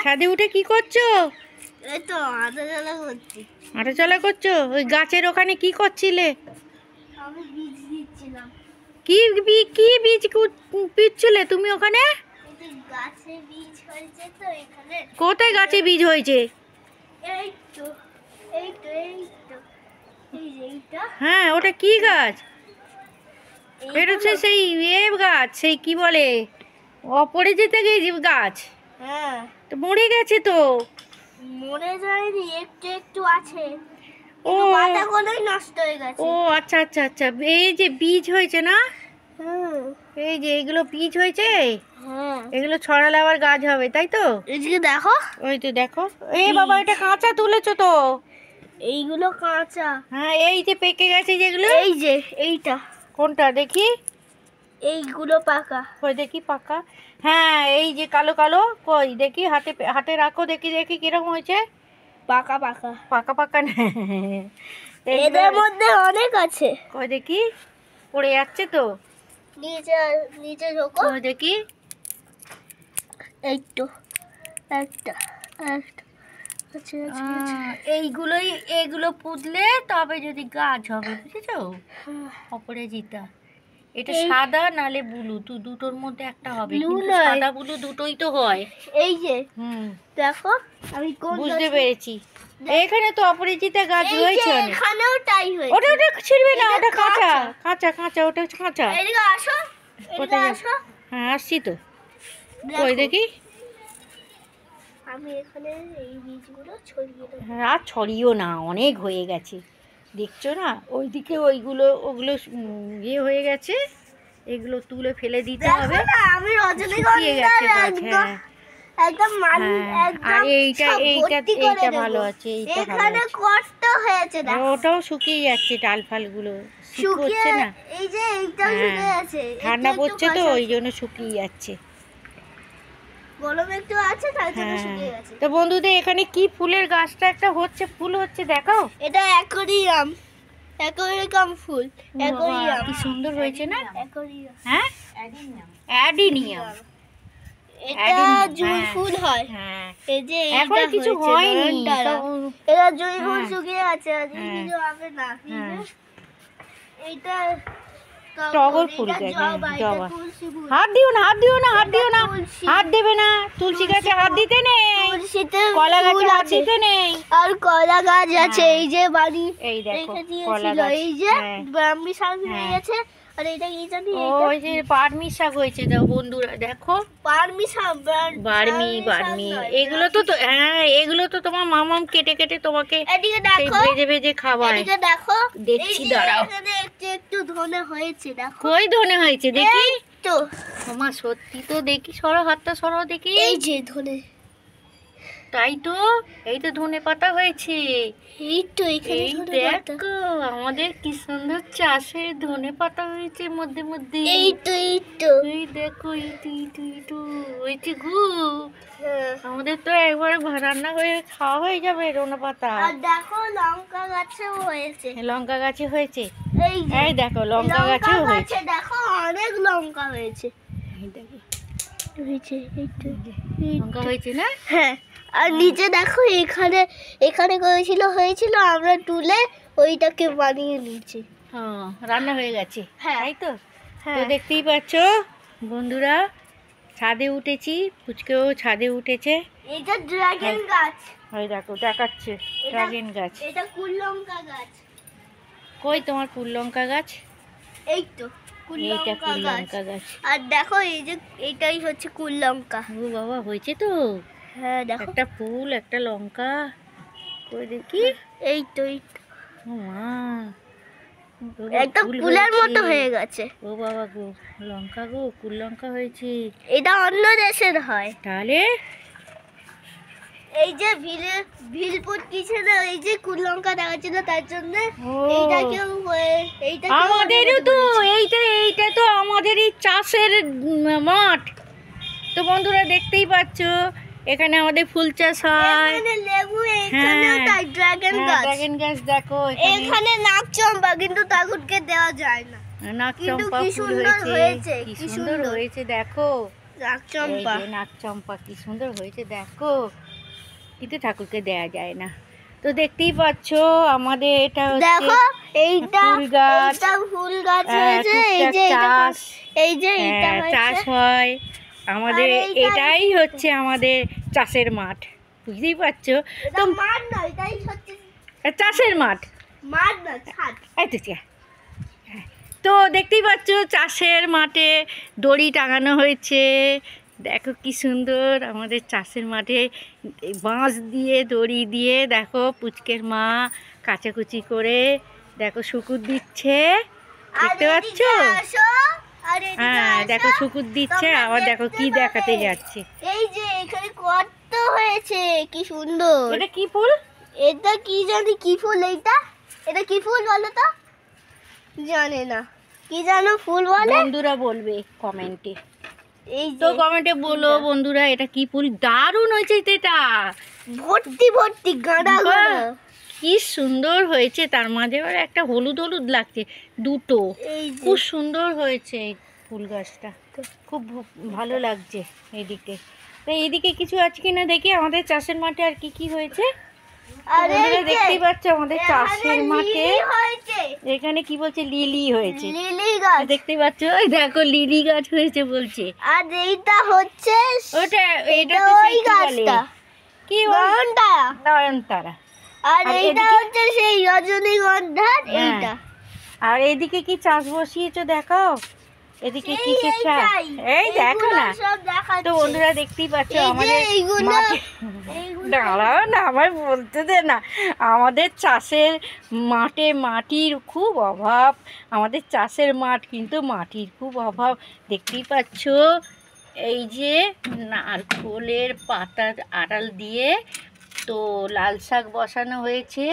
ছাদে উঠে কি করছো? এই তো হাঁটাচলা করছি। হাঁটাচলা করছো? ওই গাছের ওখানে কি করছিলে? আমি বীজ দিচ্ছিলাম। কি কি বীজ পিচ্ছিলে তুমি ওখানে? এই গাছে বীজ হয়েছে তো এখানে। কোথায় গাছে বীজ হয়েছে? এই তো এই তো এই তো এই যে এইটা। হ্যাঁ, ওটা কি গাছ? এটা হচ্ছে সেই গাছ, সেই কি বলে অপরাজিতা গাছ। হ্যাঁ, তো মরে গেছে তো। মরে যায়নি, একটু একটু আছে। ও পাতাগুলোই নষ্ট হয়ে গেছে। ও আচ্ছা আচ্ছা আচ্ছা, এই যে বীজ হয়েছে না, হ্যাঁ এই যে এগুলো বীজ হয়েছে, হ্যাঁ, এগুলো ছড়ালে আবার গাছ হবে, তাই তো? এদিকে দেখো। ওই তো দেখো, এই বাবা এটা কাঁচা তুলেছো তো? এইগুলো কাঁচা। হ্যাঁ, এই যে পেকে গেছে যেগুলো। এই যে এইটা। কোনটা দেখি? এইগুলো পাকা। কই দেখি পাকা। হ্যাঁ, এই যে কালো কালো, কই দেখি, হাতে হাতে রাখো, দেখি দেখি কিরকম হয়েছে। পাকা পাকা পাকা পাকা না, এদের মধ্যে অনেক আছে। কই দেখি, পড়ে যাচ্ছে তো। নিচে নিচে ঢোকো। কই দেখি। এই তো একটা একটা আচ্ছা আচ্ছা। এইগুলোই, এগুলো পুঁতলে তবে যদি গাছ হবে, বুঝেছো? অপরাজিতা। এটা সাদা নালে ব্লু, দুটোর মধ্যে একটা হবে। কিন্তু সাদা ব্লু দুটোই তো হয়। এই যে দেখো, আমি বুঝতে পেরেছি। এখানে তো অপরাজিতা গাছ রয়েছে অনেক। এখানেও তাই হয়েছে। ওটা ওটা ছিড়বে না, ওটা কাঁচা কাঁচা কাঁচা, ওটা কাঁচা। এদিকে আসো, এদিকে আসো। হ্যাঁ, আসছি তো। কই দেখি। আমি এখানে এই বীজগুলো ছড়িয়ে দেব। হ্যাঁ, আর ছড়িও না, অনেক হয়ে গেছে, দেখছো না? ওইদিকে ওগুলো ইয়ে হয়ে গেছে, এগুলো তুলে ফেলে দিতে হবে। আমি রজনীগন্ধা একদম একদম আর এইটা ভালো আছে, এইটা এখানে কষ্ট হয়েছে না, ওটাও শুকিয়ে যাচ্ছে, ডাল ফালগুলো শুকিয়ে না। এই যে এইটাও শুকিয়ে গেছে, ঠান্ডা পড়ছে তো ওই জন্য শুকিয়ে যাচ্ছে। গরম একটু আছে তাই জন্য শুকিয়ে গেছে। তো বন্ধুদের, এখানে কি ফুলের গাছটা একটা হচ্ছে, ফুল হচ্ছে, দেখাও। এটা অ্যাকোরিয়াম, অ্যাকোরিয়াম ফুল। অ্যাকোরিয়াম কি সুন্দর হয়েছে না? অ্যাকোরিয়াম, হ্যাঁ, অ্যাডিনিয়াম। এটা জুঁই ফুল হয়। হ্যাঁ, এই যে এখন কিছু হয়নি, এটা জুঁই ফুল শুকিয়ে আছে, আজকে কিছু হবে না। এইটা টগর ফুল, জবা। হাত দিও না, হাত দিও না, হাত দিও না, হাত দেবে না। তুলসী গাছে হাত দিতে নেই, কলা গাছে হাত দিতে নেই। আর কলা গাছ আছে, এই যে বাড়ি এই দেখো কলা গাছ, এই যে ব্রাহ্মী শাক হয়ে গেছে। আর এটা কি জানি, ওই যে পারমি শাক হয়েছে, দাও বন্ধুরা দেখো। পারমি শাক, বার্মি, এগুলো তো হ্যাঁ, এগুলো তো তোমার মামাম কেটে কেটে তোমাকে এদিকে দেখো, ভেজে ভেজে খাওয়ায়। এদিকে দেখো, দেখছি, দাঁড়াও। এখানে একটু একটু ধনে হয়েছে, দেখো। কই ধনে হয়েছে দেখি তো তোমার, সত্যি তো দেখি, সরো হাতটা সরো দেখি। এই যে ধনে, তাই তো, এই তো ধনে পাতা হয়েছে। এই তো এখানে এই ধনে পাতা। দেখো, আমাদের কি সুন্দর চাষে ধনে পাতা হয়েছে মধ্যে মধ্যে। এই তো এই তো এই দেখো, এই তো হয়েছে গু। আমাদের তো একবারে রান্না করে খাওয়া হয়ে যাবে ধনে পাতা। আর দেখো লঙ্কা গাছেও হয়েছে। লঙ্কা গাছে হয়েছে, এই যে এই দেখো লঙ্কা গাছেও হয়েছে। দেখো অনেক লঙ্কা হয়েছে, এই দেখো হয়েছে এই তো লঙ্কা হয়েছে না? হ্যাঁ, আর নিচে দেখো, এখানে এখানে হয়েছিল, আমরা তুলে ওইটাকে বানিয়ে নিয়েছি। হ্যাঁ, রান্না হয়ে গেছে, হ্যাঁ। তাই তো। তো হ্যাঁ, দেখতেই পাচ্ছ বন্ধুরা, ছাদে উঠেছি, পুচকেও ছাদে উঠেছে। এটা ড্রাগন গাছ। ওই দেখো দেখাচ্ছে ড্রাগন গাছ। এটা কুললঙ্কা গাছ। কই তোমার কুললঙ্কা গাছ? এই তো এইটা কুললঙ্কা গাছ। কুললঙ্কা গাছ। আর দেখো, এই যে এইটাই হচ্ছে কুললঙ্কা। ও বাবা, হয়েছে তো। হ্যাঁ দেখো, একটা ফুল, একটা লঙ্কা, কই দেখি। এই তো ও মা, একদম ফুলের মতো হয়ে গেছে। ও বাবা গো, লঙ্কা গো, কুললঙ্কা হয়েছে। এটা অন্য দেশের হয়। তাহলে এই যে ভিলপুর কিছে না, এই যে কুললঙ্কা দেখাচ্ছিল, তার জন্য এইটাকেও আমাদেরও তো এইটা তো আমাদেরই চাষের মাঠ। তো বন্ধুরা দেখতেই পাচ্ছ, এখানে আমাদের ফুল চাষ হয়। এখানে লেবু, এখানেও তাই ড্রাগন গাছ। ড্রাগন গাছ দেখো, এখানে নাকচম্পা, কিন্তু তাগুটকে দেওয়া যায় না। নাকচম্পা ফুল হয়েছে, কি সুন্দর হয়েছে দেখো। নাকচম্পা। এই যে নাকচম্পা কি সুন্দর হয়েছে দেখো, কিন্তু ঠাকুরকে দেয়া যায় না। তো দেখতেই পাচ্ছ আমাদের এটা হচ্ছে দেখো এইটা ফুল গাছ, এইটা ফুল গাছ হয়েছে, এই যে টুকটাক চাষ, এই যে এইটা চাষ হয়েছে। হয় আমাদের, আর এইটা এটাই হচ্ছে আমাদের চাষের মাঠ, বুঝতেই পারছো এটা তো। মাঠ নয়, এটাই হচ্ছে চাষের মাঠ, মাঠ না ছাদ। এই তো তো দেখতেই পাচ্ছ চাষের মাঠে দড়ি টাঙানো হয়েছে। দেখো কি সুন্দর আমাদের চাষের মাঠে বাঁশ দিয়ে দড়ি দিয়ে দেখো পুচকের মা কাচাকুচি করে দেখো শুকুর দিচ্ছে, দেখতে পাচ্ছ? হ্যাঁ দেখো শুকুর দিচ্ছে, আবার দেখো কি দেখাতে যাচ্ছে। এই যে এখানে কত হয়েছে, কি সুন্দর। এটা কি ফুল? এটা কি জানি কি ফুল, এইটা এটা কি ফুল বলো তো? জানে না, কি জানো ফুল বলে? বন্ধুরা বলবে কমেন্টে, এই তো যে কমেন্টে বলো বন্ধুরা এটা কি ফুল। দারুণ হয়েছে এটা, ভর্তি ভর্তি গাঁদা গাঁদা। কি সুন্দর হয়েছে, তার মাঝে আবার একটা হলুদ হলুদ লাগছে দুটো, এই যে খুব সুন্দর হয়েছে এই ফুল গাছটা, খুব ভালো লাগছে এইদিকে। তো এইদিকে কিছু আছে কিনা দেখি আমাদের চাষের মাঠে আর কি কি হয়েছে। আর এই বন্ধুরা যে দেখতেই পাচ্ছ আমাদের চাষের মাঠে লিলি হয়েছে, এখানে কি বলছে লিলি হয়েছে, লিলি গাছ। দেখতেই পাচ্ছ ওই দেখো লিলি গাছ হয়েছে বলছে। আর এইটা হচ্ছে ওটা এটা এটা তো ওই সেই কি বলে? গাছটা, কি বলে? নয়নতারা। নয়নতারা। আর আর এইটা এদিকে? হচ্ছে সেই রজনীগন্ধা। হ্যাঁ। এইটা আর এইদিকে কি চাষ বসিয়েছো দেখাও, এদিকে কি চাষ, এইটাই, এই দেখো এইগুলো না। সব দেখাচ্ছে। তো বন্ধুরা দেখতেই পাচ্ছ এই যে আমাদের এইগুলো, মাঠে, এইগুলো। দাঁড়াও না আমার বলতে দে না, আমাদের চাষের মাঠে মাটির খুব অভাব, আমাদের চাষের মাঠ কিন্তু মাটির খুব অভাব। দেখতেই পাচ্ছ এই যে নারকোলের পাতার আড়াল দিয়ে তো লাল শাক বসানো হয়েছে,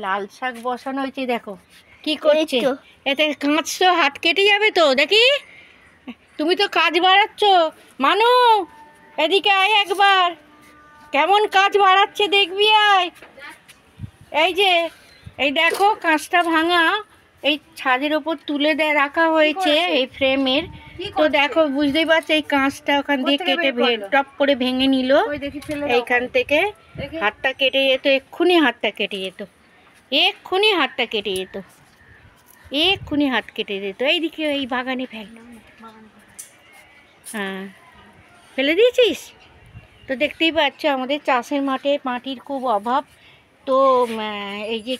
লাল শাক বসানো হয়েছে দেখো কি করছে। এই তো। এতে কাঁচ তো হাত কেটে যাবে তো, দেখি তুমি তো কাজ বাড়াচ্ছ মানু, এদিকে আয় একবার, কেমন কাজ বাড়াচ্ছে দেখবি আয়। এই যে এই দেখো কাঁচটা ভাঙা এই ছাদের ওপর তুলে রাখা হয়েছে এই ফ্রেমের। তো দেখো বুঝতেই পারছো এই কাঁচটা ওখান দিয়ে কেটে টপ করে ভেঙে নিল, এইখান থেকে হাতটা কেটে যেত, এক্ষুনি হাতটা কেটে যেত, এক্ষুনি হাতটা কেটে যেত, এক্ষুনি হাত কেটে যেত। এইদিকে এই বাগানে ফেল, হ্যাঁ ফেলে দিয়েছিস। তো দেখতেই পাচ্ছ আমাদের চাষের মাঠে মাটির খুব অভাব। তো এই যে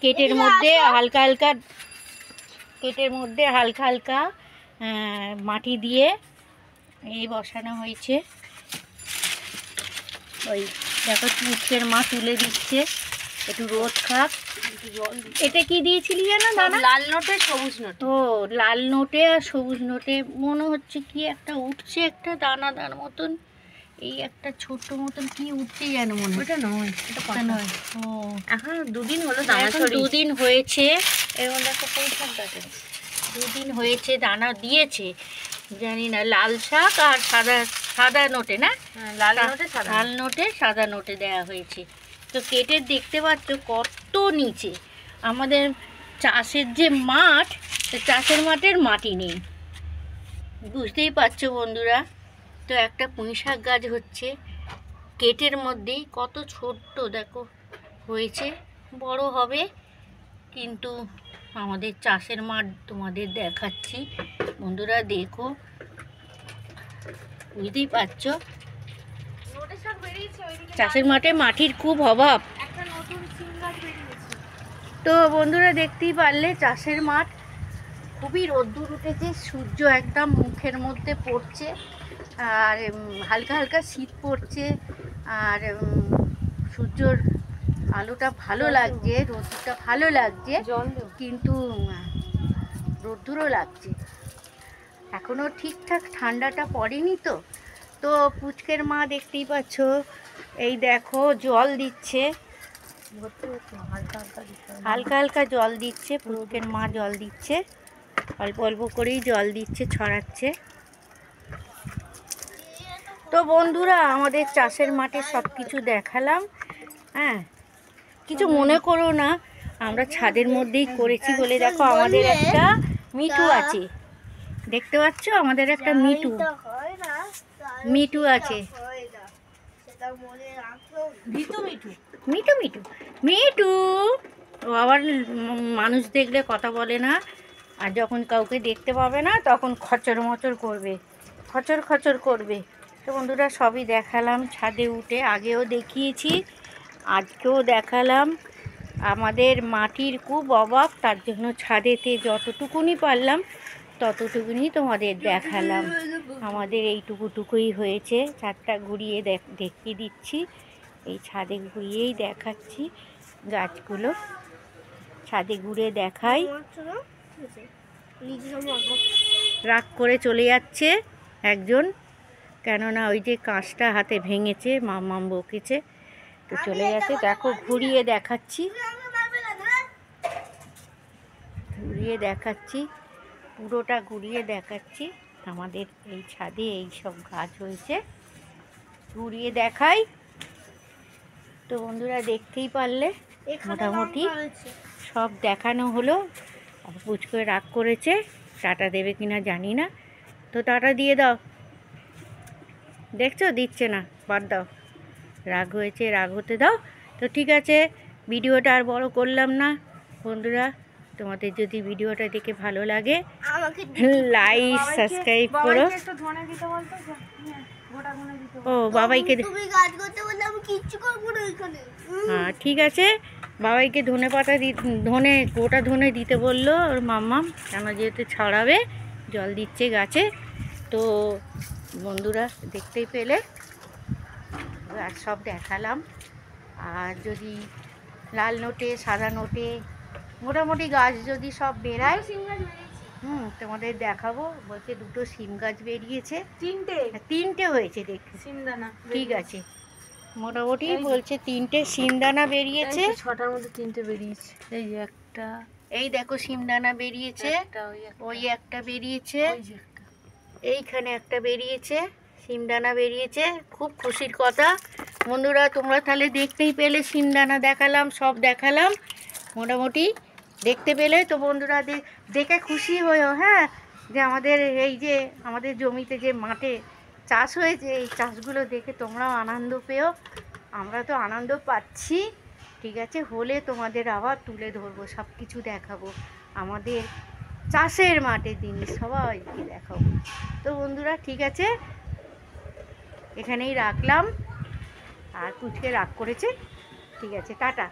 কেটের মধ্যে হালকা হালকা, কেটের মধ্যে হালকা হালকা মাটি দিয়ে এই বসানো হয়েছে। ওই দেখো পুচকের মা তুলে দিচ্ছে, একটু রোদ খাক। এটা কি দিয়েছিলি জানো দানা? লাল নোটে সবুজ নোট। ও লাল নোটে আর সবুজ নোটে মনে হচ্ছে কি একটা উঠছে, একটা দানাদার মতন, এই একটা ছোট মতন কি উঠছে যেন মনে হয়। ওটা নয়, ওটা নয়। ও এখন দুদিন হলো দানা এখন ছড়িয়েছে। দুদিন হয়েছে, এর মধ্যে একটা পুঁই শাক গাছ আছে, দুদিন হয়েছে দানা দিয়েছে, জানি না লাল শাক আর সাদা, সাদা নোটে না, লাল নোটে সাদা। লাল নোটে সাদা নোটে দেওয়া হয়েছে। তো কেটে দেখতে পাচ্ছ কত নিচে আমাদের চাষের যে মাঠ, চাষের মাঠের মাটি নেই, বুঝতেই পারছো বন্ধুরা। তো একটা পুঁই শাক গাছ হচ্ছে কেটের মধ্যেই, কত ছোট্ট দেখো হয়েছে, বড় হবে কিন্তু আমাদের চাষের মাঠ তোমাদের দেখাচ্ছি বন্ধুরা, দেখো বুঝতেই পারছো চাষের মাঠে মাটির খুব অভাব। তো বন্ধুরা দেখতেই পারলে চাষের মাঠ, খুবই রোদ্দুর উঠেছে, সূর্য একদম মুখের মধ্যে পড়ছে, আর হালকা হালকা শীত পড়ছে, আর সূর্যর আলোটা ভালো লাগছে, রোদটা ভালো লাগছে, কিন্তু রোদ্দুরও লাগছে, এখনও ঠিকঠাক ঠান্ডাটা পড়েনি। তো তো পুচকের মা দেখতেই পাচ্ছ এই দেখো জল দিচ্ছে, হালকা হালকা জল দিচ্ছে, পুচকের মা জল দিচ্ছে, অল্প অল্প করেই জল দিচ্ছে, ছড়াচ্ছে। তো বন্ধুরা আমাদের চাষের মাঠে সব কিছু দেখালাম, হ্যাঁ কিছু মনে করো না, আমরা ছাদের মধ্যেই করেছি বলে। দেখো আমাদের একটা মিঠু আছে, দেখতে পাচ্ছ আমাদের একটা মিঠু, মিঠু আছে, মিঠু মিঠু মিঠু মিঠু মিঠু। ও আবার মানুষ দেখলে কথা বলে না, আর যখন কাউকে দেখতে পাবে না তখন খচর মচর করবে, খচর খচর করবে। তো বন্ধুরা সবই দেখালাম ছাদে উঠে, আগেও দেখিয়েছি, আজকেও দেখালাম। আমাদের মাটির খুব অভাব, তার জন্য ছাদেতে যতটুকুনি পারলাম ততটুকুনি তোমাদের দেখালাম। আমাদের এইটুকুটুকুই হয়েছে, ছাদটা ঘুরিয়ে দেখিয়ে দিচ্ছি। এই ছাদে ঘুরিয়েই দেখাচ্ছি গাছগুলো, ছাদে ঘুরে দেখাই। রাগ করে চলে যাচ্ছে একজন, কেননা ওই যে কাঁচটা হাতে ভেঙেছে, মাম্মাম বকেছে, তো চলে গেছে। দেখো ঘুরিয়ে দেখাচ্ছি, ঘুরিয়ে দেখাচ্ছি, পুরোটা ঘুরিয়ে দেখাচ্ছি। আমাদের এই ছাদে এই সব গাছ হয়েছে, ঘুরিয়ে দেখাই। তো বন্ধুরা দেখতেই পারলে মোটামুটি সব দেখানো হলো। পুচ করে রাগ করেছে, টাটা দেবে কিনা জানি না, তো টাটা দিয়ে দাও। দেখছো দিচ্ছে না, বাদ দাও, রাগ হয়েছে রাগ হতে দাও। তো ঠিক আছে, ভিডিওটা আর বড় করলাম না বন্ধুরা। তোমাদের যদি ভিডিওটা দেখে ভালো লাগে লাইক সাবস্ক্রাইব করো। ও বাবাইকে, হ্যাঁ ঠিক আছে, বাবাইকে ধনে পাতা ধনে গোটা ধনে দিতে বললো ওর মাম্মাম, কেন যেহেতু ছড়াবে, জল দিচ্ছে গাছে। তো বন্ধুরা দেখতেই পেলে গাছ সব দেখালাম। আর যদি লাল নোটে সাদা নোটে মোটামুটি গাছ যদি সব বেরায় তোমাদের দেখাবো। বলছে দুটো সিম গাছ বেরিয়েছে, তিনটে হয়েছে দেখছি সিমদানা, ঠিক আছে মোটামুটি বলছে তিনটে সিমদানা বেরিয়েছে, 6টার মধ্যে তিনটে বেরিয়েছে। এই যে একটা, এই দেখো সিমদানা বেরিয়েছে, ওই একটা বেরিয়েছে, এইখানে একটা বেরিয়েছে, সিমদানা বেরিয়েছে। খুব খুশির কথা বন্ধুরা, তোমরা তাহলে দেখতেই পেলে, সিমদানা দেখালাম, সব দেখালাম, মোটামুটি দেখতে পেলে। তো বন্ধুরা দেখে খুশি হয়েও, হ্যাঁ, যে আমাদের এই যে আমাদের জমিতে যে মাঠে চাষ হয়েছে, এই চাষগুলো দেখে তোমরাও আনন্দ পেও, আমরা তো আনন্দ পাচ্ছি। ঠিক আছে, হলে তোমাদের আবার তুলে ধরবো, সব কিছু দেখাবো, আমাদের চাষের মাঠের জিনিস সবাইকে দেখাবো। তো বন্ধুরা ঠিক আছে, এখানেই রাখলাম। আর কুচকে রাগ করেছে, ঠিক আছে, টাটা।